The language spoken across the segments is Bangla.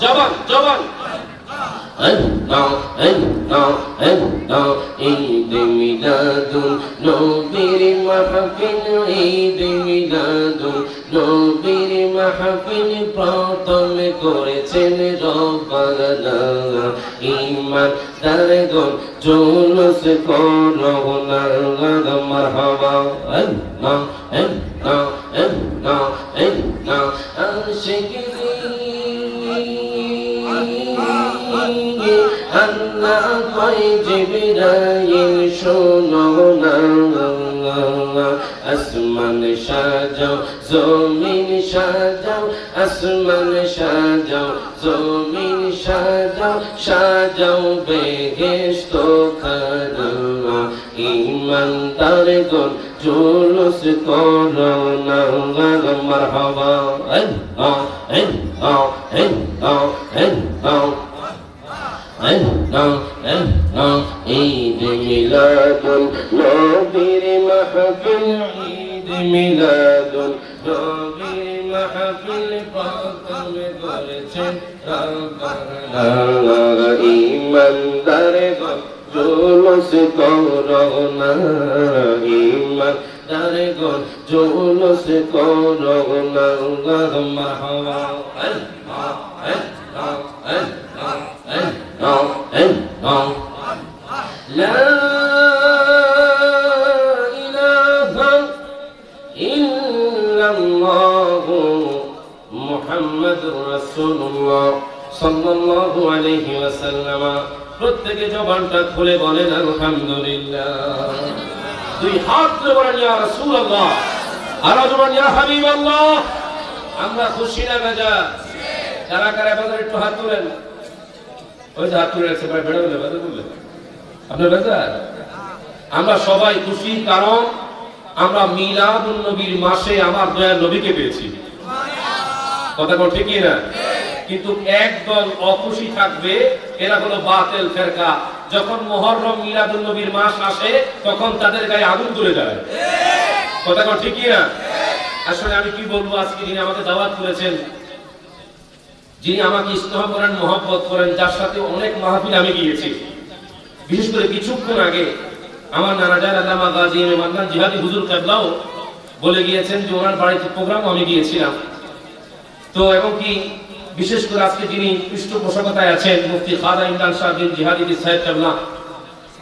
জবান জবান ঈদ মিলাদুন নবীর মাহফিল ঈদ মিলাদুন নবীর মাহফিল প্রথম করেছেন রব্বানা ঈমান দারগণ জুলুস করো না মারহাবা আল্লাহ আল্লাহ আল্লাহ আল্লাহ আশিকি আল্লাহ কয় জিবরাইল শোনো না আসমান সাজাও জমিন সাজাও আসমান সাজাও জমিন সাজাও সাজাও বেহেশত খানা ঈমানদারগণ জুলুস করো না মারহাবা আল্লাহ আল্লাহ আল্লাহ আল্লাহ ঈদ মিলাদুন নবীর মাহফিল ঈদ মিলাদুন নবীর মাহফিল প্রথম করেছেন রব্বানা ঈমানদারগণ জুলুস করো না ঈমানদারগণ জুলুস করো না মারহাবা আল্লাহ আল্লাহ আল্লাহ لا إله إلا الله محمد رسول الله صلى الله عليه وسلم প্রত্যেকে জবানটা খুলে বলেন আলহামদুলিল্লাহ দুই হাত তুলে বলেন ইয়া রাসূলুল্লাহ আর জবান ইয়া হাবিবাল্লাহ আমরা খুশি না বেজা কারা কারা বাজার একটু হাত তুলেন ওই যে হাত তুলে আছে ভাই বেড়া বলে বাজার বললে আপনার বেজার আমরা সবাই খুশি কারণ আমরা মিলাদুন নবীর মাসে আমার দয়ার নবীকে পেয়েছি কথা কোন ঠিকই না কিন্তু একদল অখুশি থাকবে এরা হলো বাতিল ফিরকা যখন মুহররম মিলাদুন নবীর মাস আসে তখন তাদের গায়ে আগুন জ্বলে যায় কথা কোন ঠিকই না আসলে আমি কি বলবো আজকে যিনি আমাকে দাওয়াত করেছেন যিনি আমাকে স্নেহ করেন মহব্বত করেন যার সাথে অনেক মাহফিল আমি গিয়েছি বিশেষ করে কিছুক্ষণ আগে আমার নানাজান আল্লামা গাজী মান্নান জিহাদি হুজুর কেবলাও বলে গিয়েছেন যে ওনার বাড়িতে প্রোগ্রাম আমি গিয়েছিলাম তো এবং কি বিশেষ করে আজকে যিনি পৃষ্ঠপোষকতায় আছেন মুফতি খাজা ইমরান শাহ বিন জিহাদি সাহেব কেবলা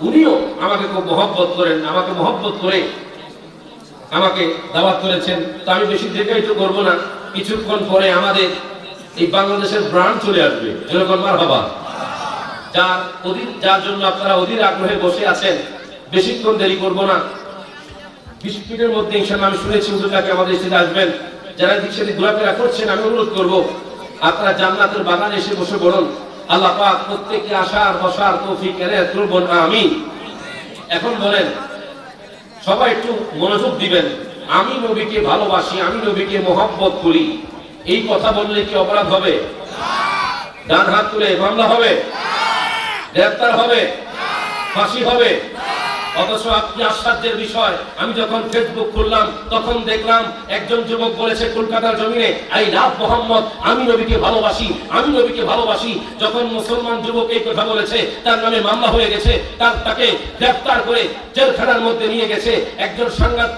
উনিও আমাকে খুব মহব্বত করেন আমাকে মহব্বত করে আমাকে দাওয়াত করেছেন তো আমি বেশি দীর্ঘায়িত করবো না কিছুক্ষণ পরে আমাদের এই বাংলাদেশের ব্রান্ড চলে আসবে যেরকম মারহাবা যার জন্য আপনারা অধীর আগ্রহে বসে আছেন বেশিক্ষণ দেরি করব না 20 মিনিটের মধ্যে ইনশাআল্লাহ আমি শুনেছি হুজুরকে আমাদের স্টেজে আসবেন যারা দিক সেদিক ঘোরাফেরা করছেন আমি অনুরোধ করব আপনারা জান্নাতের বাগানে এসে বসে পড়ুন আল্লাহ পাক প্রত্যেককে আসার বসার তৌফিক এনায়েত করুন আমিন এখন বলেন সবাই একটু মনোযোগ দিবেন আমি নবীকে ভালোবাসি আমি নবীকে মহব্বত করি এই কথা বললে কি অপরাধ হবে ডান হাত তুলে মামলা হবে গ্রেফতার হবে ফাঁসি হবে অথচ আপনি আশ্চর্যের বিষয় আমি যখন ফেসবুক খুললাম তখন দেখলাম একজন যুবক বলেছে কলকাতার জমিনে আই লাভ মোহাম্মদ আমি নবীকে ভালোবাসি আমি নবীকে ভালোবাসি যখন মুসলমান যুবক এই কথা বলেছে তার নামে মামলা হয়ে গেছে তাকে গ্রেফতার করে জেলখানার মধ্যে নিয়ে গেছে একজন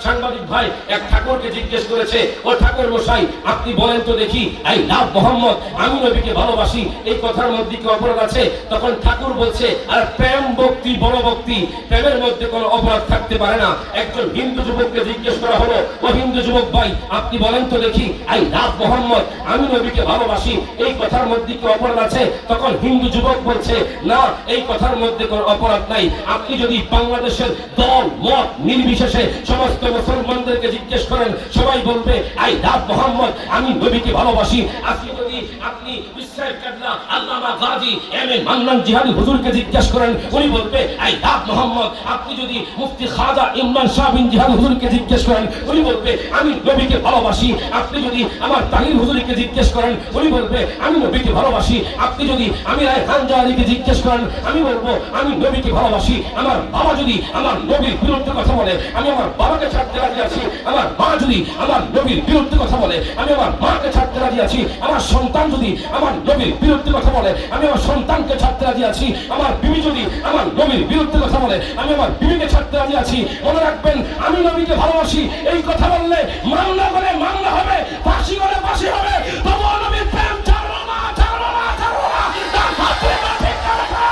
সাংবাদিক ভাই এক ঠাকুরকে জিজ্ঞেস করেছে ও ঠাকুর মশাই আপনি বলেন তো দেখি আই লাভ মোহাম্মদ আমি নবীকে ভালোবাসি এই কথার মধ্যে কি অপরাধ আছে তখন ঠাকুর বলছে আর প্রেম ভক্তি বড় ভক্তি প্রেমের মধ্যে কোনো অপরাধ থাকতে পারে না একজন হিন্দু যুবককে জিজ্ঞেস করা হলো ও হিন্দু যুবক ভাই আপনি বলেন তো দেখি আই লাভ মোহাম্মদ আমি নবীকে ভালোবাসি এই কথার মধ্যে কি অপরাধ আছে তখন হিন্দু যুবক বলছে না এই কথার মধ্যে কোনো অপরাধ নাই আপনি যদি বাংলাদেশের দল মত নির্বিশেষে সমস্ত মুসলমানদেরকে জিজ্ঞেস করেন সবাই বলবে আই লাভ মোহাম্মদ আমি নবীকে ভালোবাসি আজকে যদি আপনি সাহেব কেবলা আল্লামা গাজী এম এ মান্নান জিহাদি হুজুরকে জিজ্ঞেস করেন, উনি বলবে আই লাভ মোহাম্মদ। আপনি যদি মুফতি খাজা ইমরান শাহ বিন জিহাদ হুজুরকে জিজ্ঞেস করেন, উনি বলবে আমি নবীকে ভালোবাসি। আপনি যদি আমার তাহির হুজুরকে জিজ্ঞেস করেন, উনি বলবে আমি নবীকে ভালোবাসি। আপনি যদি আমি রায়হান জাহারিকে জিজ্ঞেস করেন, আমি বলবো আমি নবীকে ভালোবাসি। আমার বাবা যদি আমার নবীর বিরুদ্ধে কথা বলে, আমি আমার বাবাকে ছাড়তে রাজি আছি। আমার মা যদি আমার নবীর বিরুদ্ধে কথা বলে, আমি আমার মাকে ছাড়তে রাজি আছি। আমার সন্তান যদি আমার নবীর বিরুদ্ধে কথা বলে, আমি আমার সন্তানকে ছাড়তে রাজি আছি। আমার বিবি যদি আমার নবীর বিরুদ্ধে কথা বলে, আমি আমার বিবিকে ছাড়তে রাজি আছি। মনে রাখবেন, আমি নবীকে ভালোবাসি এই কথা বললে মামলা করে মামলা হবে, ফাঁসি করে ফাঁসি হবে। তবুও নবীর প্রেম ছাড়বো না, ছাড়বো না, ছাড়বো না। তার হাতে মাঠে কাটা।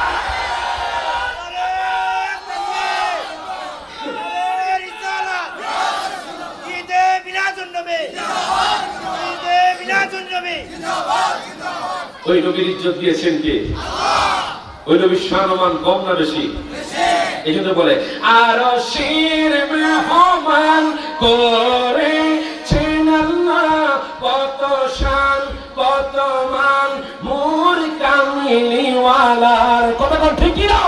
ওই নবীর ইজ্জত দিয়েছেন কে? ওই নবীর সম্মান কম না বেশি? এই জন্য বলে আরশের মেহমান করেছেন আল্লাহ, কত শান কত মান মোর কামিলিওয়ালার। কতক্ষণ ঠিক না?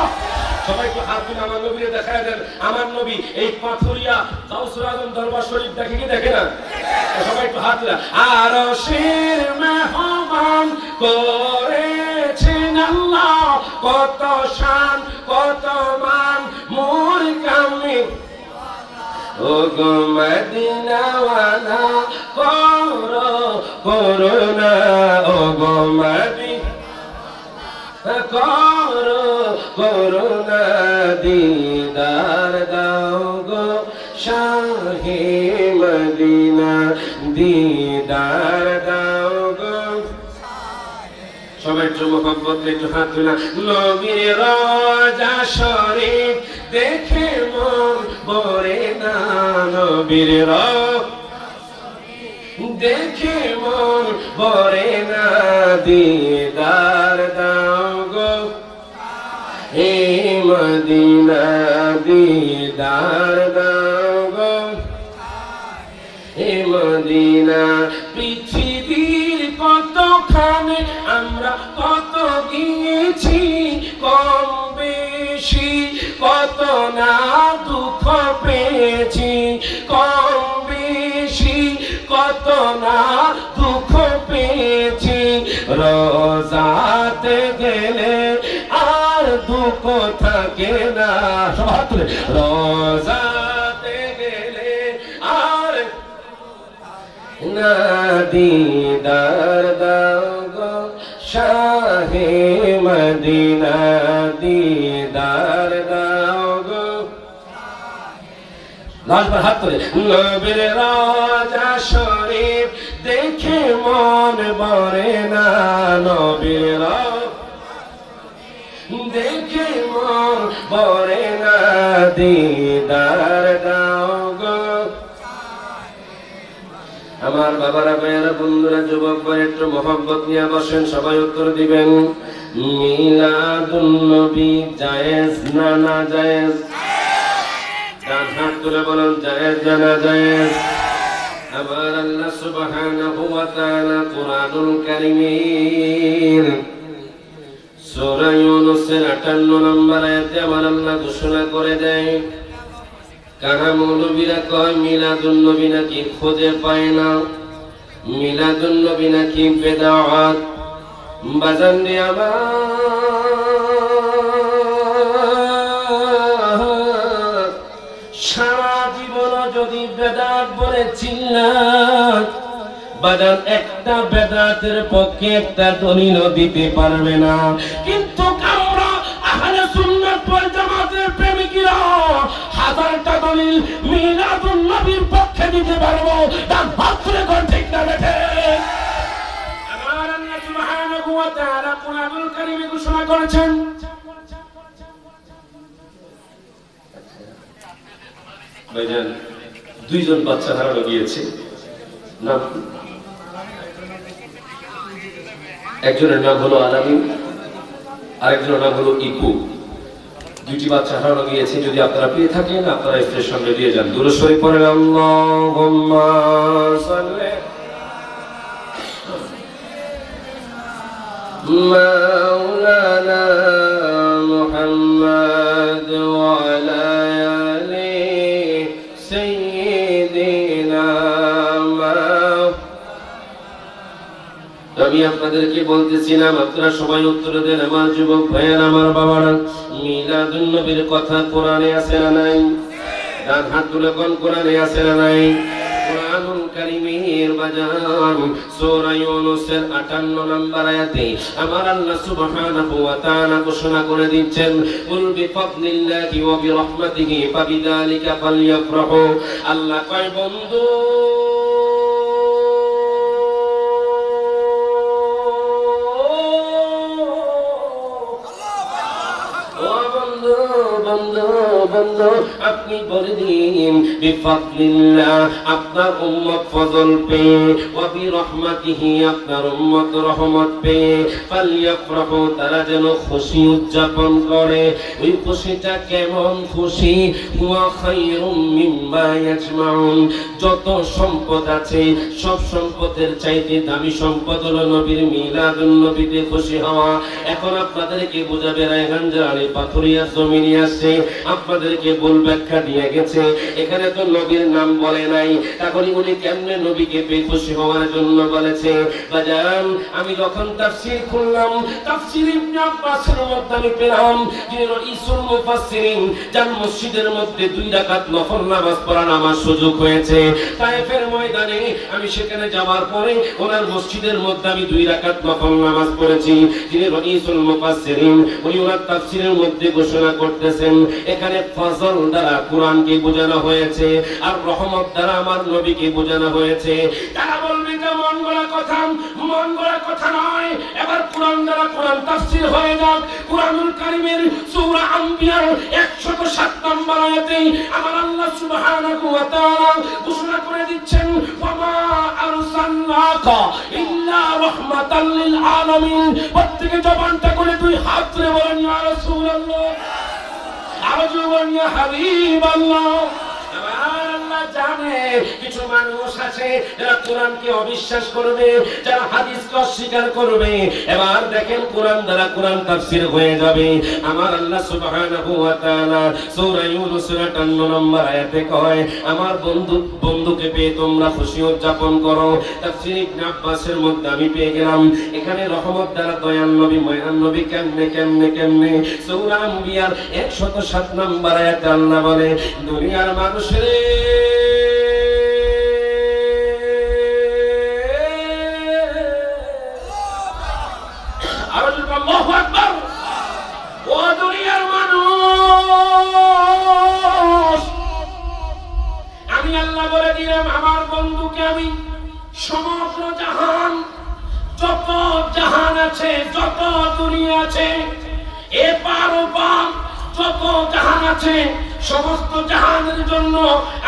সবাইকে হাত তুলে আমার নবীরে দেখায় দেন। আমার নবী এই পাথুরিয়া গাউসুল আজম দরবার শরীফ দেখে কি দেখে না? সবাই একটু হাত তুলে আরশের মেহমান করেছেন আল্লাহ, কত শান কত মান মোর কামিল। ও গো মদিনাওয়ালা করো করুণা, ও গো মদিনা করো করুণা, দিদার দাও গো শাহে মদিনা, দিদার দাও গো। সবাই একটু মোহাম্মত একটু হাত তুলা। নবীর রওজা শরীফ দেখে মন ভরে না, নবীর দেখে মন ভরে না, দিদার দাও গো হে মদিনা, দিদার দাও গো হে মদিনা। পৃথিবীর কতখানে আমরা কত গিয়েছি, কম বেশি কত না দুঃখ পেয়েছি, কম বেশি কত না দুঃখ পেয়েছি। রোজাতে গেলে আর দুঃখ থাকে না। সবাই তুলে রোজাতে গেলে আর না, দিদার দাও গো শাহে মদিনা, দিদার দাও গো। লাস্টবার হাত তুলে। নবীর রওজা শরীফ দেখে মন ভরে না, নবীর দেখে মন ভরে না, দিদার দাও গো। আমার বাবারা ভাইয়েরা বন্ধুরা যুবক ভাই একটু মহব্বত নিয়ে বসেন, সবাই উত্তর দিবেন। মিলাদুন নবী জায়েজ না না জায়েজ? ডান হাত তুলে বলুন জায়েজ না না জায়েজ? আমার আল্লাহ সুবহানাহু ওয়া তাআলা কুরআনুল কারীমের সূরা ইউনূসের 58 নম্বর আয়াতে আমার আল্লাহ ঘোষণা করে দেয়, কাহা মৌলবীরা কয় মিলাদুন নবী নাকি খুঁজে পায় না, মিলাদুন নবী নাকি বেদাত। বাজান রে আমার, সারা জীবন যদি বেদাত বলে চিল্লায়, বাজান একটা বেদাতের পক্ষে একটা দলিল দিতে পারবে না। কিন্তু আমরা আহলে সুন্নাত ওয়াল জামাতের প্রেমিকরা হাজারটা দলিল মিলাদুন নবীর পক্ষে দিতে পারবো। তার ভাবলে কোন ঠিক না বেঠে? আমার আল্লাহ সুবহানাহু ওয়া তাআলা কুরআনুল কারীমে ঘোষণা করেছেন, ভাইজান দুইজন বাচ্চা হারানো গিয়েছে, নাম একজনের নাম হলো আলামিন, আরেকজনের নাম হলো ইকু। দুইটি বাচ্চা হারানো গিয়েছে। যদি আপনারা পেয়ে থাকেন আপনারা স্টেজ সামনে দিয়ে যান। দুরূদ শরীফ পড়েন। আল্লাহুম্মা সাল্লি مولانا محمد وعلى آل سيدنا আমি আপনাদেরকে বলতেছিলাম, আপনারা সবাই উত্তর দেন। আমার যুবক ভাইয়ের, আমার বাবারা, মিলাদুন নবীর কথা কোরআনে আছে না নাই? ডান হাত তুলে কোন কোরআনে আছে না নাই? কোরআনুল কারীমের বাজান সূরা ইউনূসের 58 নম্বর আয়াতে আমার আল্লাহ সুবহানাহু ওয়া তাআলা ঘোষণা করে দিচ্ছেন, কুল বিফাদলিল্লাহি ওয়া বিরহমাতিহি ফাবিযালিকা ফালইফরাহু। আল্লাহ কয়, বন্ধু বন্ধু, আপনি বলে দিন বিফাদলিল্লাহ, আপনার উম্মত ফজল পেয়ে, ওয়া বিরহমাতিহি, আপনার উম্মত রহমত পেয়ে, ফালইফরাহু, তারা যেন খুশি উদযাপন করে। ওই খুশিটা কেমন খুশি? হুয়া খায়রুম মিম্মা ইয়াজমাউন। যত সম্পদ আছে সব সম্পদের চাইতে দামি সম্পদ হলো নবীর মিলাদুন নবীতে খুশি হওয়া। এখন আপনাদেরকে বোঝাবে রায়হান জালালী পাথরিয়ার জমিনে আসছে, আপনাদেরকে ভুল ব্যাখ্যা দিয়ে গেছে। এখানে তো নবীর নাম বলে নাই, তাহলে উনি কেমনে নবীকে পেয়ে খুশি হওয়ার জন্য বলেছে? বাজান, আমি যখন তাফসীর খুললাম, তাফসীর ইবনে আব্বাসের মধ্যে আমি পেলাম যিনি রাইসুল মুফাসসিরিন, যার মসজিদের মধ্যে 2 রাকাত নফল নামাজ পড়ার আমার সুযোগ হয়েছে তায়েফের ময়দানে। আমি সেখানে যাওয়ার পরে ওনার মসজিদের মধ্যে আমি 2 রাকাত নফল নামাজ পড়েছি। যিনি রাইসুল মুফাসসিরিন, উনি ওনার তাফসীরের মধ্যে ঘোষণা করতেছেন, এখানে ফজল দ্বারা কোরআনকে বোঝানো হয়েছে আর রহমত দ্বারা আমার নবীকে বোঝানো হয়েছে। তারা বলবে যে মন গড়া কথা নয়। এবার কোরআন দ্বারা কোরআন তাফসীর হয়ে যাক। কোরআনুল কারীমের সূরা আম্বিয়ার 107 নম্বর আয়াতে আমার আল্লাহ সুবহানাহু ওয়া তাআলা ঘোষণা করে দিচ্ছেন, ওয়া মা আরসালনাকা ইল্লা রাহমাতাল লিল আলামিন। প্রত্যেকে জবানটা করে 2 হাত তুলে বলেন, ইয়া রাসূলুল্লাহ, আরজু ইয়া হাবিবাল্লাহ। আল্লাহ জানে কিছু মানুষ আছে যারা কোরআনকে অবিশ্বাস করবে, যারা হাদিসকে অস্বীকার করবে। এবার দেখেন, কোরআন দ্বারা কোরআন তাফসীর হয়ে যাবে। আমার আল্লাহ সুবহানাহু ওয়া তাআলা সূরা ইউনূসের 58 নম্বর আয়াতে কয়, আমার বন্ধুকে পেয়ে তোমরা খুশি উদযাপন করো। তাফসীর ইবনে আব্বাসের মধ্যে আমি পেয়ে গেলাম, এখানে রহমত দ্বারা দয়াল নবী, মহান নবী কেমনে সূরা আম্বিয়ার 107 নম্বর আয়াতে আল্লাহ বলে, দুনিয়ার মানুষের আল্লাহু আকবার, ও দুনিয়ার মানুষ, আমি আল্লাহ বলে দিলাম আমার বন্ধুকে আমি সমগ্র জাহান, যত জাহান আছে, যত দুনিয়া আছে, এপার ওপার যত জাহান আছে, সমস্ত জাহানের জন্য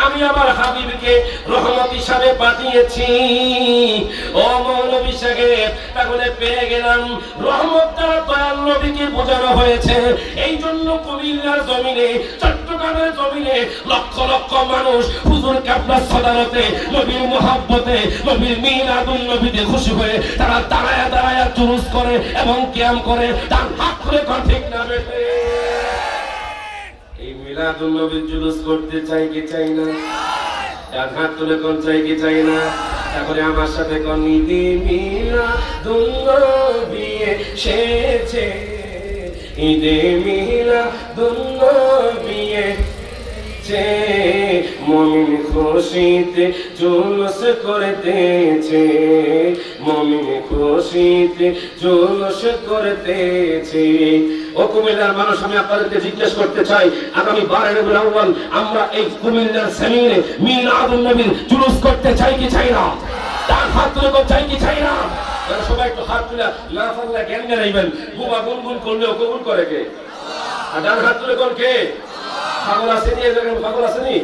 আমি আমার হাবিবকে রহমত হিসাবে পাঠিয়েছি। ও মৌলভী সাহেব, তাহলে পেয়ে গেলাম রহমত দ্বারা দয়াল নবীকে বোঝানো হয়েছে। এই জন্য কুমিল্লার জমিনে, চট্টগ্রামের জমিনে লক্ষ লক্ষ মানুষ হুজুর কেবলার সদারতে নবীর মুহাব্বতে, নবীর মিলাদুন নবীতে খুশি হয়ে তারা দাঁড়ায়া জুলুস করে এবং কিয়াম করে। তার হাত করে ঠিক না বেশি এই মিলাদুন নবীর জুলুস করতে চাই কি চাই না? তার হাত তুলে কোন চাই কি চাই না? তারপরে আমার সাথে কোন ঈদে মিলাদুন নবী এসেছে, ঈদে মিলাদুন নবী এসেছে, মুমিন খুশিতে জুলুস করতেছে, মুমিন খুশিতে জুলুস করতেছে। ও কুমিল্লার মানুষ, আমি আপনাদেরকে জিজ্ঞেস করতে চাই, আগামী 12 রবিউল আউয়াল আমরা এই কুমিল্লার জমিনে মিলাদুন নবীর জুলুস করতে চাই কি চাই না? তার হাত তুলে চাই কি চাই না? সবাই একটু হাত তুলে না পারলে জ্ঞান জানাইবেন। বুবা গুনগুন করলেও কবুল করে কে? আর ডান হাত তুলে কোন কে? পাগল আসেনি? এই জায়গায় পাগল আসেনি?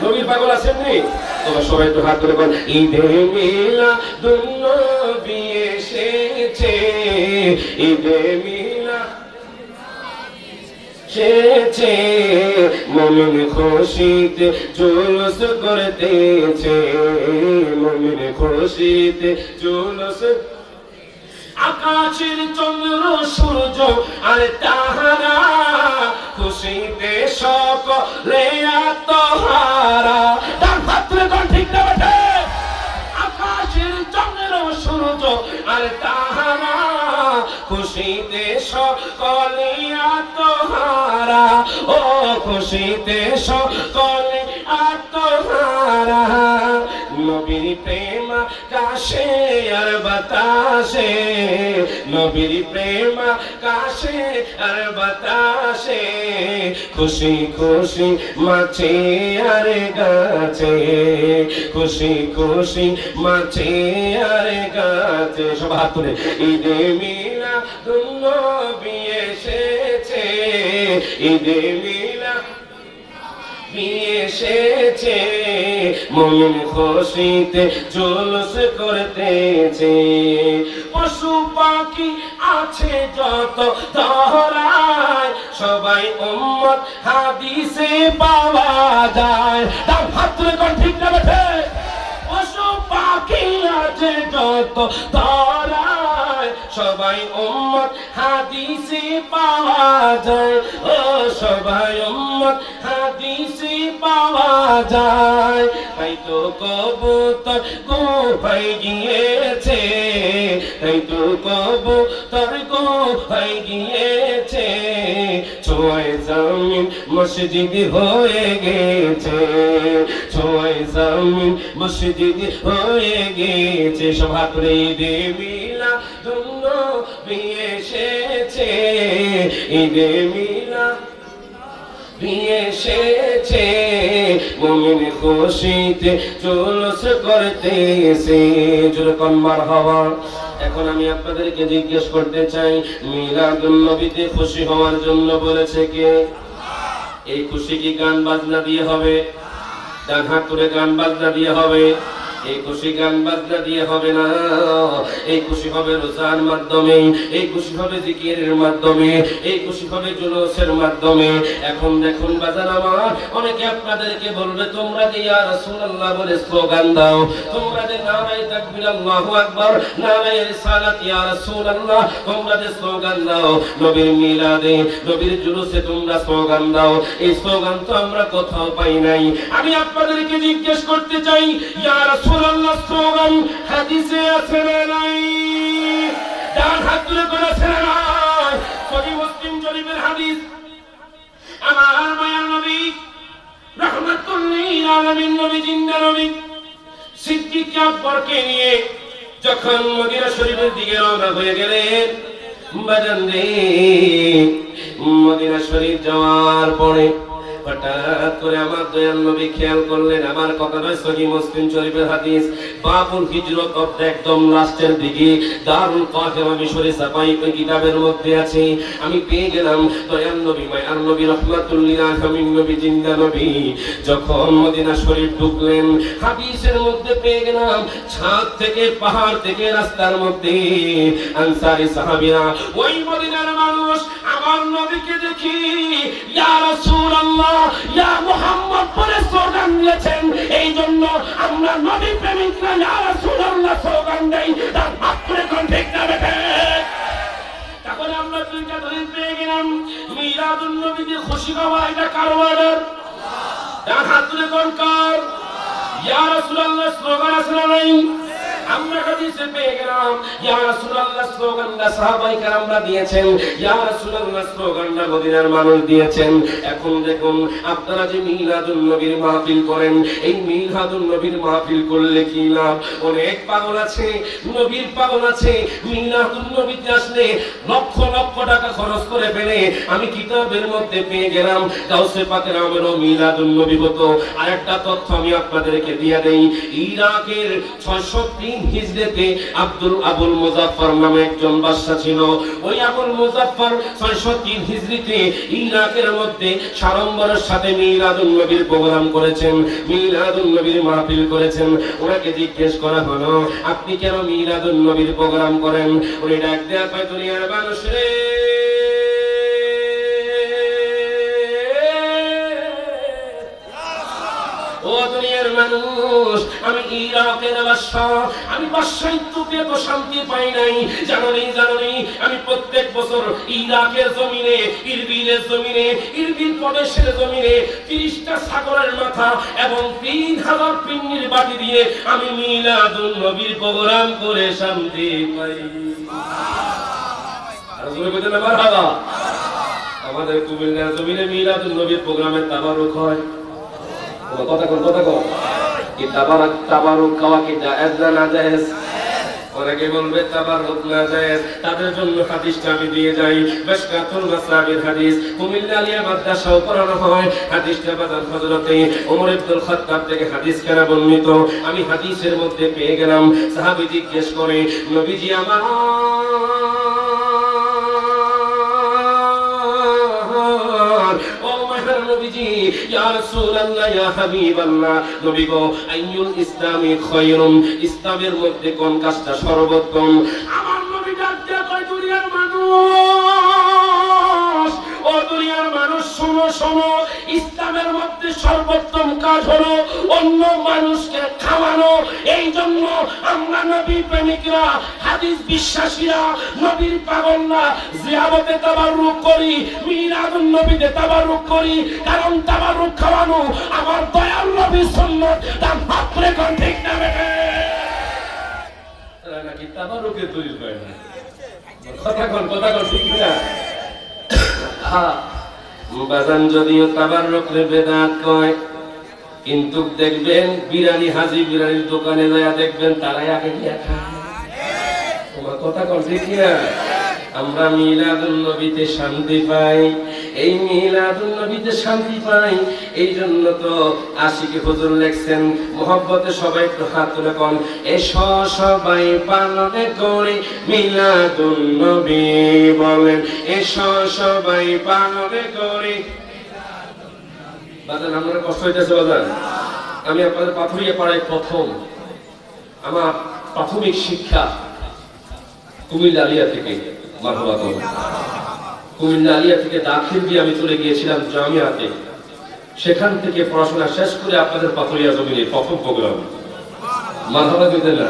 নবীর পাগল আসেননি? তোমরা সবাই একটু হাত তুলে কোন ঈদে মিলাদুন নবী এসেছে, ঈদে এসেছে, মুমিন খুশিতে জুলুস করতেছে, মুমিন খুশিতে জুলুস। আকাশের চন্দ্র সূর্য আর তারা খুশিতে সকলে আত্মহারা। ডান হাত তুলে কোন ঠিক না বেঠে? আকাশের চন্দ্র সূর্য আর তারা খুশিতে সকলে আত্মহারা। ও খুশিতে সকলে আত্মহারা। নবীর প্রেম কাশে আর বাতাসে, নবীর প্রেম কাশে আর বাতাসে, খুশি খুশি মাছে আর গাছে, খুশি খুশি মাছে আর গাছে। সব হাত তুলে ঈদে মিলাদুন নবী এসেছে, ঈদে এসেছে, মুমিন খুশিতে জুলুস করতেছে। পশু পাখি আছে যত ধরায়, সবাই উম্মত হাদিসে পাওয়া যায়। তাও হাত তুলে কোন ঠিক না বেঠে? পশু পাখি আছে যত ধরায়, সবাই উম্মত হাদিসে পাওয়া যায়। ও সবাই উম্মত হাদিসে পাওয়া যায়। তাই তো কবুতর গুহায় গিয়েছে, তাই তো কবুতর গুহায় গিয়েছে, ছোঁয়ায় জমিন মসজিদ হয়ে গেছে, ছোঁয়ায় জমিন মসজিদ হয়ে গেছে। সব হাত তুলে ঈদে মিলাদুন নবী এসেছে, ঈদে মিলাদুন এসেছে, মুমিন খুশিতে জুলুস করতেছে। যেরকম মারহাবা। এখন আমি আপনাদেরকে জিজ্ঞেস করতে চাই, মিলাদুন নবীতে খুশি হওয়ার জন্য বলেছে কে? এই খুশি কি গান বাজনা দিয়ে হবে? ডান হাত তুলে গান বাজনা দিয়ে হবে? এই খুশি গান বাজনা দিয়ে হবে না। এই খুশি হবে রোজার মাধ্যমে, এই খুশি হবে জিকিরের মাধ্যমে, এই খুশি হবে জুলুসের মাধ্যমে। এখন দেখুন বাজার আমার, অনেকে আপনাদেরকে বলবে তোমরা যে ইয়া রাসূলুল্লাহ বলে স্লোগান দাও, তোমরা যে নারায়ে তাকবীর আল্লাহু আকবার, নারায়ে রিসালাত ইয়া রাসূলুল্লাহ তোমরা যে স্লোগান দাও, নবীর মিলাদে নবীর জুলুসে তোমরা স্লোগান দাও, এই স্লোগান তো আমরা কোথাও পাই নাই। আমি আপনাদেরকে জিজ্ঞেস করতে চাই, ইয়া রাসূলুল্লাহ স্লোগান হাদিসে আছে না নাই? ডান হাত তুলে করে আছে না নাই? সহিহ মুসলিম শরীফের হাদিস, আমার মায়ার নবী রাহমাতুল লিল আলামিন নবী জিন্দা নবী সিদ্দিক আকবরকে নিয়ে যখন মদিনা শরীফের দিকে রওনা হয়ে গেলেন, বাজান রে মদিনা শরীফ যাওয়ার পরে হঠাৎ করে আমার দয়াল নবী খেয়াল করলেন, আমার কথাটা সহিহ মুসলিম শরীফের হাদিস, বাবুল হিজরত একদম লাস্টের দিকে দারুল কাহিরা মিশরে ছাপাই ওই কিতাবের মধ্যে আছে। আমি পেয়ে গেলাম দয়াল নবী মায়ার নবী রাহমাতুল লিল আলামিন নবী জিন্দা নবী যখন মদিনা শরীফ ঢুকলেন, হাদিসের মধ্যে পেয়ে গেলাম ছাদ থেকে পাহাড় থেকে রাস্তার মধ্যে আনসারী সাহাবীরা, ওই মদিনার মানুষ আমার নবীকে দেখি ইয়া রাসূলুল্লাহ ইয়া মুহাম্মদ বলে স্লোগান দিয়েছেন। এই জন্য আমরা নবী প্রেমিকরা ইয়া রাসূলুল্লাহ স্লোগান দেই। তার আপনি কোন ঠিক না বেঠে? তখন আমরা দুইটা দলিল পেয়ে গেলাম, মিলাদুন নবীতে খুশি হওয়া এটা কার অর্ডার? ডান হাত তুলে কোন কার? ইয়া রাসূলুল্লাহ স্লোগান আছে না নাই? আমরা হাদিসে পেয়ে গেলাম ইয়া রাসূলুল্লাহ স্লোগানটা সাহাবায়ে কেরামরা দিয়েছেন, ইয়া রাসূলুল্লাহ স্লোগানটা মদিনার মানুষ দিয়েছেন। এখন দেখুন আপনারা যে মিলাদুন নবীর মাহফিল করেন, এই মিলাদুন নবীর মাহফিল করলে কি লাভ? অনেক পাগল আছে, নবীর পাগল আছে, মিলাদুন নবীতে আসলে লক্ষ লক্ষ টাকা খরচ করে ফেলে। আমি কিতাবের মধ্যে পেয়ে গেলাম গাউসে পাকের আমরও মিলাদুন নবী হতো। আরেকটা তথ্য আমি আপনাদেরকে দিয়ে দেই, ইরাকের 603 হিজরিতে আবুল মুজাফফর নামে একজন বাদশা ছিল। ওই আবুল মুজাফফর 603 হিজরিতে ইরাকের মধ্যে সাড়ম্বরের সাথে মিলাদুন নবীর প্রোগ্রাম করেছেন, মিলাদুন নবীর মাহফিল করেছেন। ওনাকে জিজ্ঞেস করা হলো আপনি কেন মিলাদুন নবীর প্রোগ্রাম করেন? উনি ডাক দেয়া কয়, দুনিয়ার মানুষ রে, ও দুনিয়া দুনিয়ার মানুষ, আমি ইরাকের বাদশা, আমি বাদশাহিত্বকে তো শান্তি পাই নাই। জানোনি আমি প্রত্যেক বছর ইরাকের জমিনে, ইরবিলের জমিনে, ইরবিল প্রদেশের জমিনে 30টা ছাগলের মাথা এবং 3000 পিন্নির বাটি দিয়ে আমি মিলাদুন নবীর প্রোগ্রাম করে শান্তি পাই। আর জোরে বলতে না মারহাবা। আমাদের কুমিল্লার জমিনে মিলাদুন নবীর প্রোগ্রামে তাবারুক হয়। কথা কর কি তাবারুক খাওয়া কি জায়েজ না নাজায়েজ? অনেকে বলবে তাবারুক নাজায়েজ, তাদের জন্য হাদিসটা আমি দিয়ে যাই। মিশকাতুল মাসাবির হাদিস, কুমিল্লা আলিয়া মাদ্রাসাও পড়ানো হয়। হাদিসটা বাজার হযরতে ওমর ইবনুল খাত্তাব থেকে হাদিস কেনা বর্ণিত। আমি হাদিসের মধ্যে পেয়ে গেলাম, সাহাবী জিজ্ঞেস করে, নবীজি আমার নবীজি, ইয়া রাসূলুল্লাহ, ইয়া হাবিবাল্লাহ, নবী গো, আইয়ুল ইসলামি খায়রুন, ইসলামের মধ্যে কোন কাজটা সর্বোত্তম? আমার নবী ডাক দেয়া কয়, দুনিয়ার মানুষ, ও দুনিয়ার মানুষ, শোনো, ইসলামের মধ্যে সর্বোত্তম কাজ হলো অন্য মানুষকে খাওয়ানো। এই জন্য আমরা নবী প্রেমিকরা, হাদিস বিশ্বাসীরা, নবীর পাগলরা জিয়ারতে তাবাররুক করি, মিলাদুন নবীতে তাবাররুক করি। কারণ তাবাররুক খাওয়ানো আমার দয়াল নবীর সুন্নাত। তার মাত্রে কোন ঠিক না রে নাকি তাবাররুকে তৈরি হয় না? কথা কোন ঠিক না? বাজান যদিও তাবাররুকে বেদাত কয়, কিন্তু দেখবেন বিরানি হাজি বিরানির দোকানে যায় দেখবেন তারাই আগে গিয়া খায়। তোমার কথা কোন ঠিক না? আমরা মিলাদুন নবীতে শান্তি পাই, এই মিলাদুন নবীতে শান্তি পাই। এই জন্য তো আশিকি হুজুর লেখছেন, মোহব্বতে সবাই একটু হাত তুলে কোন, এসো সবাই পালন করি মিলাদুন নবী, বলেন এসো সবাই পালন করি। বাজান আমার কষ্ট হইতেছে বাজান। আমি আপনাদের পাথরিয়া পাড়ায় প্রথম আমার প্রাথমিক শিক্ষা কুমিল্লা আলিয়া থেকে। মারহাবা কর। কুমিল্লা আলিয়া থেকে দাখিল দিয়ে আমি চলে গিয়েছিলাম জামিয়াতে। সেখান থেকে পড়াশোনা শেষ করে আপনাদের পাথরিয়া জমিনে প্রথম প্রোগ্রাম। মারহাবা দিতেন না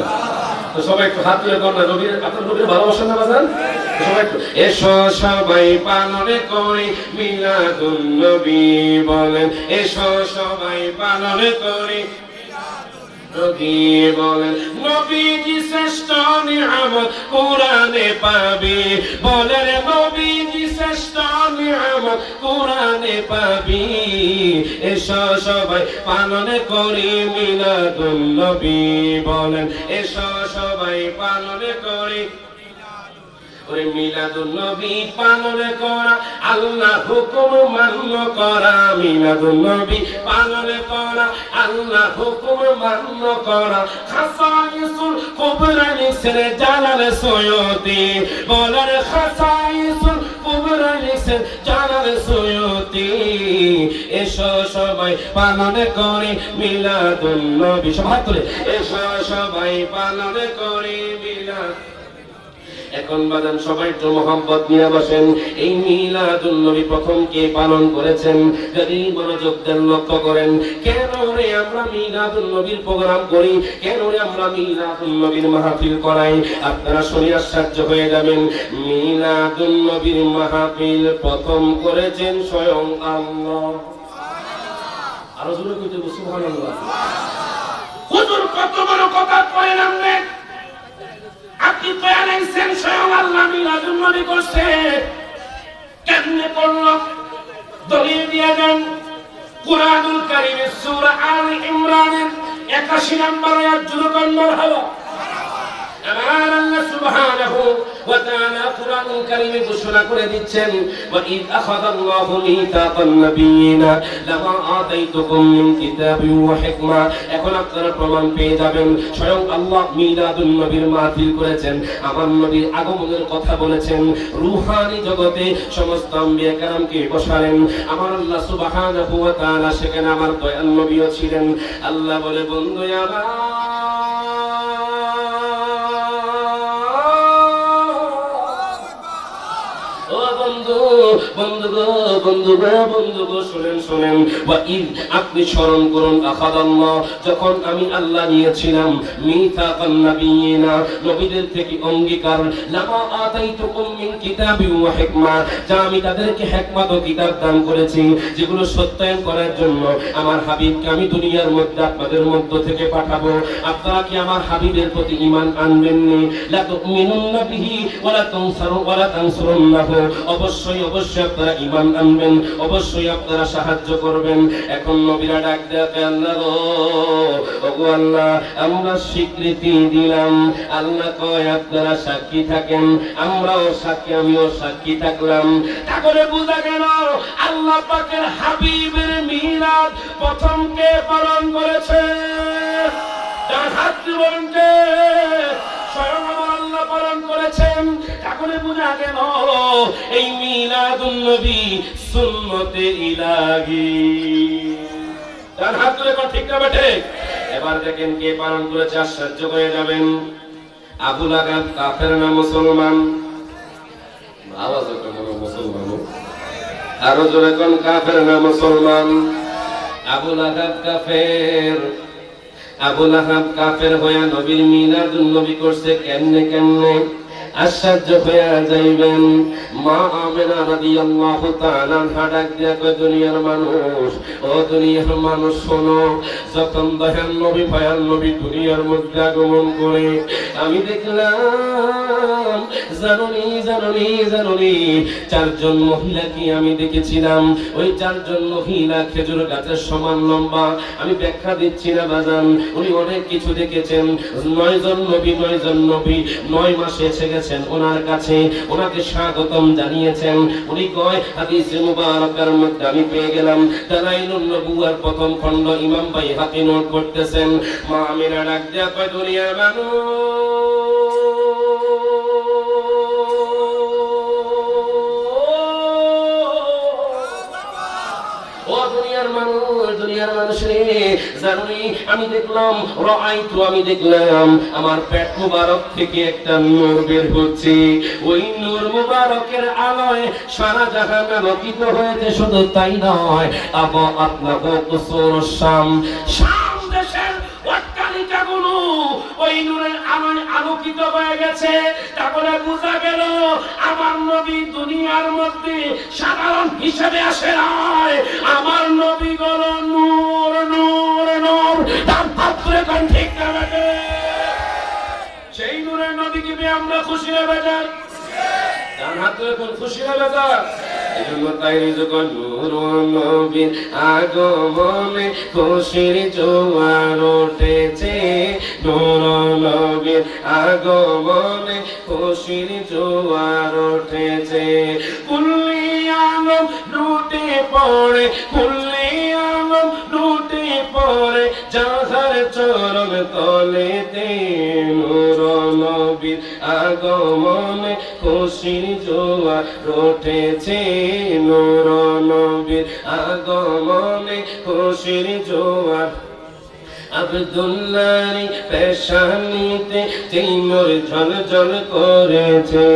তো সবাই একটু হাত তুলে কর না, নবীর আপনার নবীর ভালোবাসা না বাজান? সবাই একটু এসো সবাই পালন করি মিলাদুন নবী, বলেন এসো সবাই পালন করি নবী, বলেন নবীজি শ্রেষ্ঠ নিয়ামত কোরআনে পাবি, বলেন নবীজি শ্রেষ্ঠ নিয়ামত কোরআনে পাবি। এসো সবাই পালন করি মিলাদুন নবী, বলেন এসো সবাই পালন করি মিলাদুন নবী পালন করা, আল্লাহ হুকুম মান্য করা। মিলাদুন নবী পালন করা, আল্লাহ হুকুম মান্য করা। খাসাইসুল কুবরা লিখছেন জালাল সৈয়দী, বলেন খাসাইসুল কুবরা লিখছেন জালাল সৈয়দী। এসো সবাই পালন করি মিলাদুন নবী, সবাই তুলে এসো সবাই পালন করি মিলাদ। এখন বাজান সবাই একটু মোহাম্মত নিয়ে বসেন। এই মিলাদুন নবী প্রথম কে পালন করেছেন? যদি মনোযোগ দেন লক্ষ্য করেন, কেন রে আমরা মিলাদুন নবীর প্রোগ্রাম করি, কেন রে আমরা মিলাদুন নবীর মাহফিল করাই? আপনারা শুনে আশ্চর্য হয়ে যাবেন। মিলাদুন নবীর মাহফিল প্রথম করেছেন স্বয়ং আল্লাহ। আরো জোরে কইতে সুবহানাল্লাহ। হুজুর কত বড় কথা কইলেন রে, আপনি তো আলাইছেন স্বয়ং আল্লাহ মিলাদুন নবী করছে। কেমনে করলো? দলিল দিয়ে দেন। কুরআনুল কারীমের সূরা আলে ইমরানের 81 নম্বর আয়াত জুড়ে মারহাবা। আমার আল্লাহ সুবহানাহু ওয়া তাআলা কুরআনুল কারীমে ঘোষণা করে দিচ্ছেন, ওয়া ইয আখাযাল্লাহু মিতাকান নাবিয়িনা লামা আতাইতুকুম মিন কিতাবিন ওয়া হিকমা। এখন আপনারা প্রমাণ পেয়ে যাবেন স্বয়ং আল্লাহ মিলাদুন নবীর মাহফিল করেছেন, আমার নবীর আগমনের কথা বলেছেন, রূহানি জগতে সমস্ত আম্বিয়া কেরামকে বসালেন। আমার আল্লাহ সুবহানাহু ওয়া তাআলা সেখানে আমার দয়াল নবীও ছিলেন। আল্লাহ বলে, বন্ধু আমার বন্ধু গো শুনেন শুনেন, ওয়া ইদ আপনি স্মরণ করুন, আখাদাল্লাহ যখন আমি আল্লাহ নিয়েছিলাম, মিথাকান নাবিয়িনা নবীদের থেকে অঙ্গীকার, লামা আতাইতুকুম মিন কিতাবিন ওয়া হিকমা, যা আমি তাদেরকে হিকমত ও কিতাব দান করেছি, যেগুলো সত্যায়ন করার জন্য আমার হাবিবকে আমি দুনিয়ার মধ্যে আপনাদের মধ্য থেকে পাঠাবো। আপনারা কি আমার হাবিবের প্রতি ঈমান আনবেননি? লা তুমিনুন্না বিহি ওয়া লা তানসুরুন্নাহু, অবশ্যই অবশ্যই আপনারা ঈমান আনবেন, অবশ্যই আপনারা সাহায্য করবেন। এখন নবীরা ডাক দেয়, আল্লাহ গো, ওগো আল্লাহ, আমরা স্বীকৃতি দিলাম। আল্লাহ কয় আপনারা সাক্ষী থাকেন, আমরাও সাক্ষী, আমিও সাক্ষী থাকলাম। তাহলে বোঝা গেল আল্লাহ পাকের হাবিবের মিলাদ প্রথম কে পালন করেছে? যার হাত বলেন কে? স্বয়ং আমার আল্লাহ পালন করেছেন। তাহলে বোঝা গেল এই মিলাদুন নবী সুন্নতে ইলাহি। যার হাত ধরে কোন ঠিক না বেঠে? এবার দেখেন কে পালন করেছে, আশ্চর্য হয়ে যাবেন। আবু লাহাব কাফের না মুসলমান? আওয়াজ করে বলো মুসলমান। আরো জোরে কোন কাফের না মুসলমান? আবু লাহাব কাফের। আবু লাহাব কাফের হয়ে নবীর মিলাদুন নবী করছে কেমনে কেমনে? আশ্চর্য হয়ে যাইবেন। মা আমেনা রাদিয়াল্লাহু তাআলা ডাক দিয়া কয়, দুনিয়ার মানুষ, ও দুনিয়ার মানুষ শোনো, যখন দয়াল নবী ভয়াল নবী দুনিয়ার মধ্যে আগমন করে আমি দেখলাম, জানুনি জানুনি জানুনি, চারজন মহিলাকে আমি দেখেছিলাম। ওই চারজন মহিলা খেজুর গাছের সমান লম্বা। আমি ব্যাখ্যা দিচ্ছি না বাজান, উনি অনেক কিছু দেখেছেন। 9 জন নবী 9 মাসে এসে গেছেন ওনার কাছে, ওনাকে স্বাগতম জানিয়েছেন। উনি কয়, হাদিসে মুবারাকার মধ্যে আমি পেয়ে গেলাম, দালাইলুন নবুওয়ার প্রথম খণ্ড ইমাম বাইহাকি নোট করতেছেন। মা আমিনা ডাক দেয়া কয়, দুনিয়ার মানুষ, ও দুনিয়ার মানুষ, দুনিয়ার মানুষ রে, জানুনি আমি দেখলাম, রাআইতু আমি দেখলাম, আমার পেট মুবারক থেকে একটা নূর বের হচ্ছে। ওই নূর মুবারকের আলোয় সারা জাহান আলোকিত হয়েছে। শুধু তাই নয়, আবা আতলাবু কুসুর শাম, শাম দেশের অট্টালিকাগুলো ওই নূরের আলোয় আলোকিত হয়ে গেছে। তারপরে বোঝা গেল আমার নবী দুনিয়ার মধ্যে সাধারণ হিসেবে আসে নাই, আমার নবী গেল নূর নূর নূর। তার ভাবরে কোন ঠিক না বেটে? সেই নূরের নবীকে পেয়ে আমরা খুশি হবে যান, তার হাতে কোন খুশি হবে যান। এজন্য তাই যখন নূর নবীর আগমনে খুশির জোয়ার উঠেছে, নূর নবীর আগমনে খুশির জোয়ার উঠেছে। কুল্লি আলম লুটে পড়ে, কুল্লি আলম লুটে পড়ে যাহার চরণ তলেতে, নূর নবীর আগমনে খুশির জোয়ার উঠেছে, নূর নবীর আগমনে খুশির জোয়ার। আব্দুল্লাহর পেশানিতে যেই নূর ঝলঝল করেছে,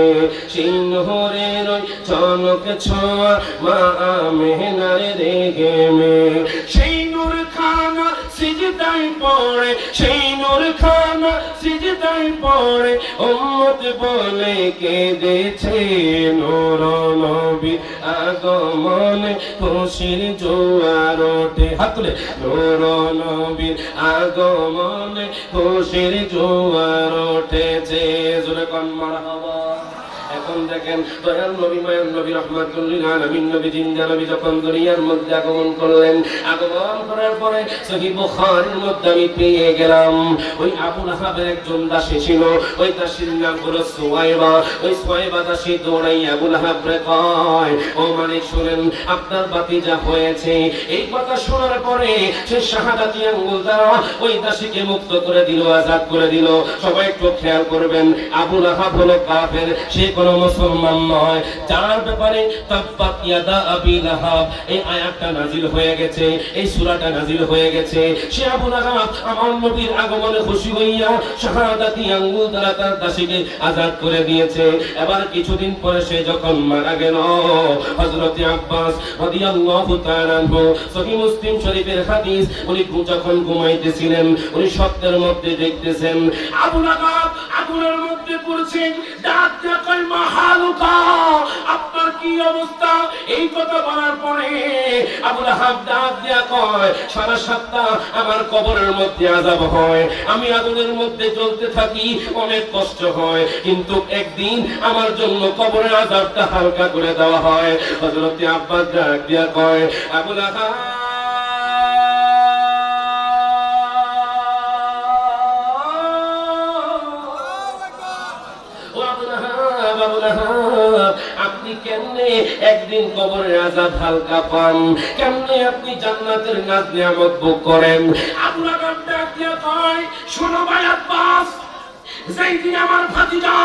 সেই নূরের ওই ঝলক ছোঁয়া মা আমেনার রেহেমে। সেই নূর খানা সিজদায় পড়ে, সেই নূর খানা সিজদায় পড়ে উম্মত বলে কেঁদেছে, নূর নবীর আগমনে খুশির জোয়ার ওঠে। হাত তুলে, নূর নবীর আগমনে খুশির জোয়ার উঠেছে। জোরে কোন মারহাবা। এখন দেখেন দয়াল নবী মায়ার নবী রহমাতুল লিল আলামিন নবী জিন্দা নবী যখন দুনিয়ার মধ্যে আগমন করলেন, আগমন করার পরে সহিহ বুখারীর মধ্যে আমি পেয়ে গেলাম ওই আবু লাহাবের একজন দাসী ছিল, ওই দাসীর নাম হলো সুয়াইবা। ওই সুয়াইবা দাসী দৌড়াই আবু লাহাবরে কয়, ও মালিক শুনেন, আপনার ভাতিজা হয়েছে। এই কথা শোনার পরে সে শাহাদাতি আঙ্গুল দ্বারা ওই দাসীকে মুক্ত করে দিল, আজাদ করে দিল। সবাই একটু খেয়াল করবেন, আবু লাহাব হলো কাফের, সে কোন কোনো মুসলমান নয় যার ব্যাপারে তাব্বাত ইয়াদা আবি লাহাব এই আয়াতটা নাজিল হয়ে গেছে, এই সূরাটা নাজিল হয়ে গেছে। সে আবু লাহাব আমার নবীর আগমনে খুশি হইয়া শাহাদাতি আঙ্গুল দ্বারা তার দাসীকে আযাদ করে দিয়েছে। এবার কিছুদিন পরে সে যখন মারা গেল, হযরত আব্বাস রাদিয়াল্লাহু তাআলা আনহু সহিহ মুসলিম শরীফের হাদিস, উনি যখন ঘুমাইতেছিলেন উনি স্বপ্নের মধ্যে দেখতেছেন আবু লাহাব আগুনের মধ্যে পড়ছেন, ডাক দিয়ে কয় মা হালুকা, আপনার কি অবস্থা? এই কথা বলার পরে আবু লাহাব ডাক দিয়ে কয় সারা সপ্তাহ আমার কবরের মধ্যে আযাব হয়, আমি আগুনের মধ্যে জ্বলতে থাকি, অনেক কষ্ট হয়, কিন্তু একদিন আমার জন্য কবরের আযাবটা হালকা করে দেওয়া হয়। হযরত আব্বাস ডাক দিয়ে কয় আবু লাহাব আপনি কেমনে একদিন কবরের আযাব হালকা পান, কেমনে আপনি জান্নাতের নাজ নিয়ামত ভোগ করেন? আবু লাহাব ডাক দিয়ে কয় শোনো ভাই আব্বাস, যেই দিন আমার ভাতিজা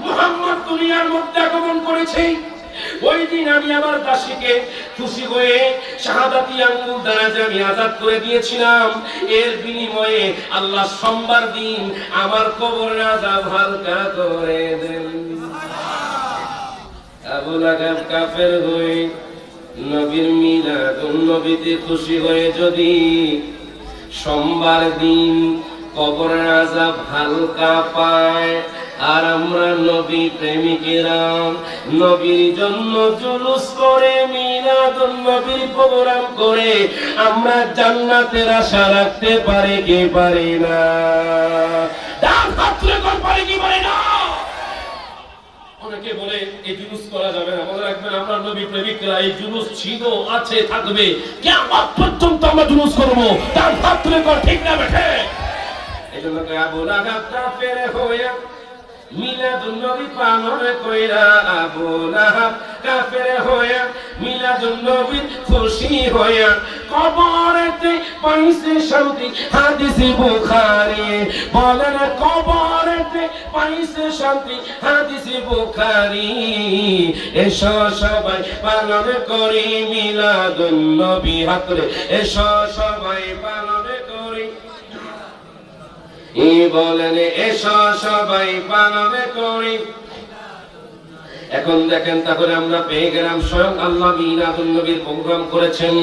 মুহাম্মদ দুনিয়ার মধ্যে আগমন করেছে ওই দিন আমি আমার দাসীকে খুশি হয়ে শাহাদাতি আঙ্গুল দ্বারা যে আমি আযাদ করে দিয়েছিলাম, এর বিনিময়ে আল্লাহ সোমবার দিন আমার কবরের আযাব হালকা করে দেন। আবু লাহাব কাফের হয়ে নবীর মিলাদুন নবীতে খুশি হয়ে যদি সোমবার দিন কবরের আযাব হালকা পায়, আর আমরা নবী প্রেমিকেরা নবীর জন্য জুলুস করে মিলাদুন নবীর প্রোগ্রাম করে আমরা জান্নাতের আশা রাখতে পারি কি পারি না? ডাক হাত তুলে কোন পারি কি পারি না? অনেকে বলে এই জুলুস করা যাবে না, মনে রাখবেন আমরা নবী প্রেমিকরা এই জুলুস ছিল, আছে, থাকবে, কিয়ামত পর্যন্ত আমরা জুলুস করব। ডাক হাত তুলে কোন ঠিক না বেঠে? এজন্য আবু লাহাব কাফের হয়ে মিলাদুন নবী পালন কইরা, আবু লাহাব কাফের হয়ে মিলাদুন নবী খুশি হয়ে কবরেতে পাইছে শান্তি। হাদিস বুখারী বলেন কবরেতে পাইছে শান্তি, হাদিস বুখারী। এসো সবাই পালন করি মিলাদুন নবী, হাতরে এসো সবাই পালন করি, বলেন এসো সবাই পালন করি। এখন দেখেন তাহলে আমরা পেয়ে গেলাম স্বয়ং আল্লাহ মিলাদুন নবীর প্রোগ্রাম করেছেন।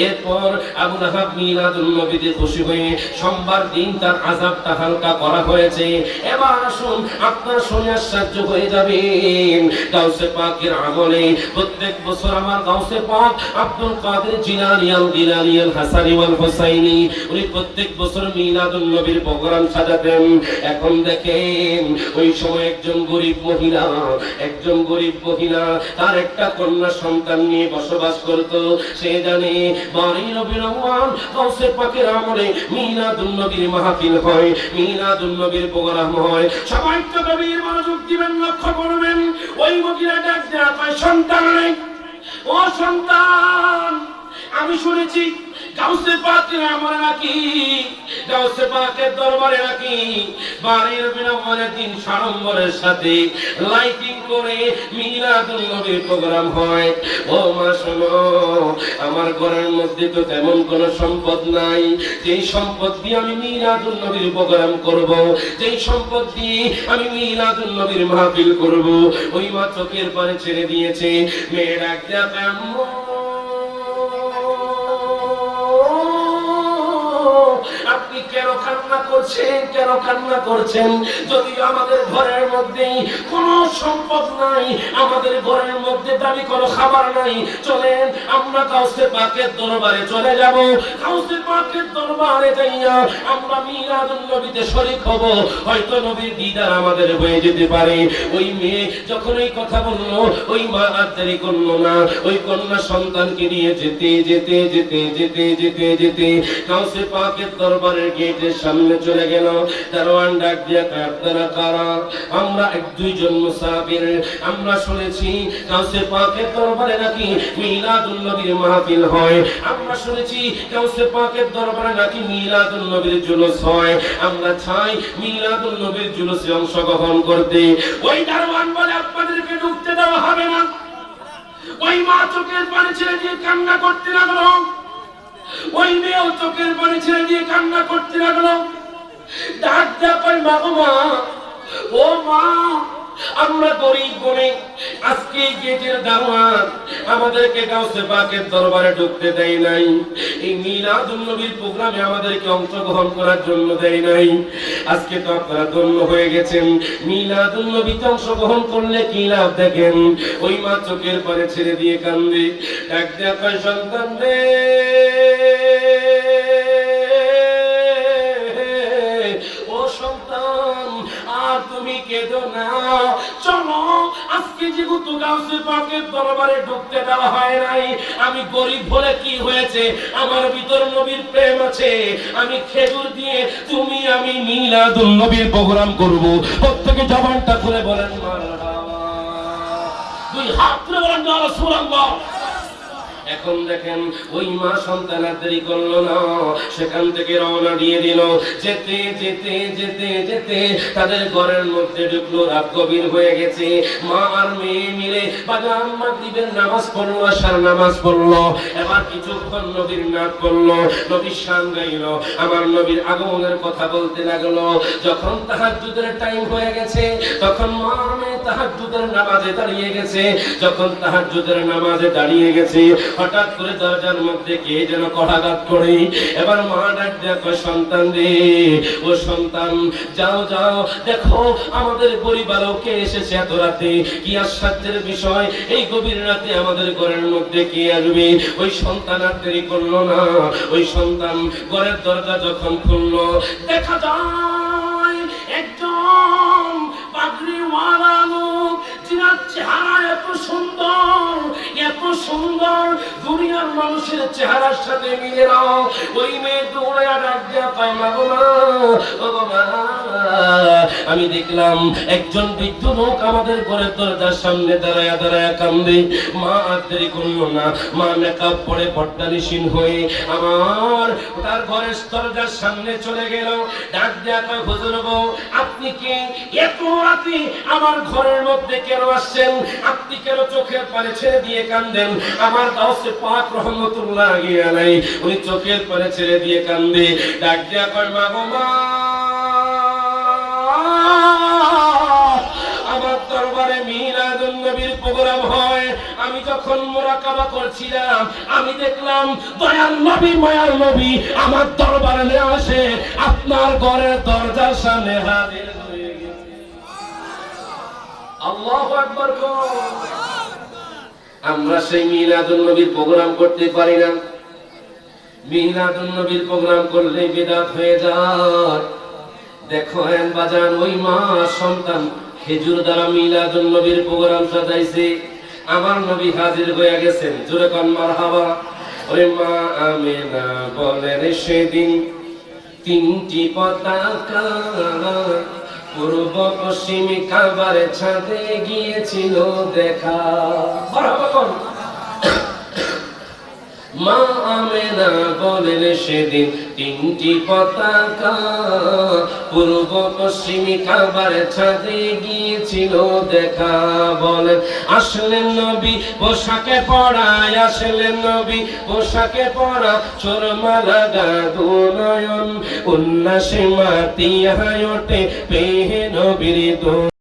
এরপর আবু লাহাব মিলাদুন নবীতে খুশি হয়ে সোমবার দিন তার আযাবটা হালকা করা হয়েছে। এবার আসুন আপনারা শুনে আশ্চর্য হয়ে যাবেন, গাউসে পাকের আমলে প্রত্যেক বছর আমার গাউসে পাক আব্দুল কাদের জিলানী আল গিলানী আল হাসানী ওয়াল হুসাইনী উনি প্রত্যেক বছর মিলাদুন নবীর প্রোগ্রাম সাজাতেন। এখন দেখেন ওই সময় একজন গরিব মহিলা তার একটা কন্যা সন্তান নিয়ে বসবাস করত। সে জানে 12 রবিউল আউয়াল গাউসে পাকের আমলে মিলাদুন নবীর মাহফিল হয়, মিলাদুন নবীর প্রোগ্রাম হয়। সবাই তো গভীর মনোযোগ দিবেন, লক্ষ্য করবেন। ওই মহিলা ডাক দেয়া কয় সন্তান নেই, ও সন্তান আমি শুনেছি গাউসে পাকের আমলে নাকি, গাউসে পাকের দরবারে নাকি 12 রবিউল আউয়ালের দিন সাড়ম্বরের সাথে লাইটিং করে মিলাদুন নবীর প্রোগ্রাম হয়। ও মা শোনো, আমার ঘরের মধ্যে তো তেমন কোনো সম্পদ নাই, যেই সম্পদ দিয়ে আমি মিলাদুন নবীর প্রোগ্রাম করব, যেই সম্পদ দিয়ে আমি মিলাদুন নবীর মাহফিল করব। ওই মা চোখের পানি ছেড়ে দিয়েছে। মেয়ের একটা আপনি কেন কান্না করছেন, কেন কান্না করছেন? যদি আমাদের ঘরের মধ্যে কোনো সম্পদ নাই, আমাদের ঘরের মধ্যে দামি কোনো খাবার নাই, চলেন আমরা গাউসে পাকের দরবারে চলে যাব। গাউসে পাকের দরবারে যাইয়া আমরা মিলাদুন নবীতে শরীক হব, হয়তো নবীর দিদার আমাদের হয়ে যেতে পারে। ওই মেয়ে যখন এই কথা বললো, ওই মা আর দেরি করলো না, ওই কন্যা সন্তানকে নিয়ে যেতে যেতে যেতে যেতে যেতে যেতে গাউসে পাকের দরবারের গেটের সামনে চলে গেল। দারোয়ান ডাক দিয়ে আপনারা কারা? আমরা এক দুইজন মুসাফির, আমরা শুনেছি গাউসে পাকের দরবারে নাকি মিলাদুন নবীর মাহফিল হয়, আমরা শুনেছি গাউসে পাকের দরবারে নাকি মিলাদুন নবীর জুলুস হয়, আমরা চাই মিলাদুন নবীর জুলুসে অংশগ্রহণ করতে। ওই দারোয়ান বলে আপনাদেরকে হবে না। ওই মা চোখের পানি ছেড়ে দিয়ে কান্না করতে লাগলো, ওই মেয়েও চোখের পানি ছেড়ে দিয়ে কান্না করতে লাগলো। ডাক দেয়া কই মা গো মা, ও মা, আমরা গরিব বনে আজকে গেটের দাওয়াত, আমাদেরকে গাউসে পাকের দরবারে ঢুকতে দেয় নাই, এই মিলাদুন নবীর প্রোগ্রামে আমাদেরকে অংশগ্রহণ করার জন্য দেয় নাই। আজকে তো আপনারা ধন্য হয়ে গেছেন, মিলাদুন নবীতে অংশগ্রহণ করলে কি লাভ দেখেন। ওই মা চোখের পানি ছেড়ে দিয়ে কান্দে, ডাক দেয়া কয় সন্তান রে, ও সন্তান আর তুমি কেঁদো না, চলো আজকে যেহেতু গাউসে পাকের দরবারে ঢুকতে দেওয়া হয় নাই, আমি গরিব বলে কি হয়েছে, আমার ভিতর নবীর প্রেম আছে, আমি খেজুর দিয়ে তুমি আমি মিলাদুন নবীর প্রোগ্রাম করব। প্রত্যেকে জবানটা খুলে বলেন মারহাবা, দুই হাত তুলে বলেন ইয়া রাসূলুল্লাহ। এখন দেখেন ওই মা সন্তান আর দেরি করলো না, সেখান থেকে রওনা দিয়ে দিল। যেতে যেতে যেতে যেতে তাদের ঘরের মধ্যে ঢুকলো, রাত গভীর হয়ে গেছে। মা আর মেয়ে মিলে বাজার মাগরিবের নামাজ পড়লো, আশার নামাজ পড়লো। এবার কিছুক্ষণ নবীর নাম করলো, নবীর শান গাইলো, আমার নবীর আগমনের কথা বলতে লাগলো। যখন তাহাজ্জুদের টাইম হয়ে গেছে, তখন মা মেয়ে তাহাজ্জুদের নামাজে দাঁড়িয়ে গেছে। যখন তাহাজ্জুদের নামাজে দাঁড়িয়ে গেছে, হঠাৎ করে দরজার মধ্যে কে যেন কড়াঘাত করে। এবার মা ডাক দেখো সন্তান রে, ও সন্তান যাও যাও দেখো আমাদের পরিবারও কে এসেছে এত রাতে, কি আশ্চর্যের বিষয়, এই গভীর রাতে আমাদের ঘরের মধ্যে কে আসবে। ওই সন্তান আর দেরি করলো না, ওই সন্তান ঘরের দরজা যখন খুললো, দেখা যায় একজন পাগড়িওয়ালা লোক, যার চেহারা এত সুন্দর, এত সুন্দর, দুনিয়ার মানুষের চেহারার সাথে মিলে না। ওই মেয়ে দৌড়ে ডাক দেয়া পায় মা গো মা, ও বাবা, আমি দেখলাম একজন বৃদ্ধ লোক আমাদের ঘরের দরজার সামনে দাঁড়ায়া দাঁড়ায়া কান্দে। মা আর দেরি করলো না, মা মেকআপ পরে পর্দানিসীন হয়ে আমার তার ঘরের দরজার সামনে চলে গেল। ডাক দেয়া কয় হুজুর গো, আপনি কি এত রাতে আমার ঘরের মধ্যে কেন আসছেন? আপনি কেন চোখের পানি ছেড়ে দিয়ে কান্দেন? আমার গাউসে পাক রহমাতুল্লাহ আলাইহি উনি চোখের পানি ছেড়ে দিয়ে কান্দে। ডাক দেয়া কয় মা গো মা, আমার দরবারে মিলাদুন নবীর প্রোগ্রাম হয়, আমি যখন মুরাকাবা করছিলাম আমি দেখলাম দয়াল নবী মায়ার নবী আমার দরবারে আসে, আপনার ঘরের দরজার সামনে হাজির হয়ে গেছে। আল্লাহু আকবার। আমরা সেই মিলাদুন নবীর প্রোগ্রাম করতে পারি না। মিলাদুন নবীর প্রোগ্রাম করলে বিদআত হয়ে যায়। দেখো এন বাজান, ওই মা সন্তান খেজুর দ্বারা মিলাদুন নবীর প্রোগ্রাম সাজাইছে, আমার নবী হাজির হয়ে গেছেন। জোরে কোন মারহাবা। ওই মা আমেনা বলেন সেদিন তিনটি পতাকা পূর্ব পশ্চিম কাবার ছাদে গিয়েছিল দেখা। মারহাবা কোন। মা আমেনা বলেন সেদিন তিনটি পতাকা পূর্ব পশ্চিম কাবার ছাদে গিয়েছিল দেখা। বলেন আসলেন নবী পোশাকে পড়ায়, আসলেন নবী পোশাকে পড়া, চোরমালা গাদু নয়ন উল্লাসে মাতিয়া ওঠে পেহে নবীর দো।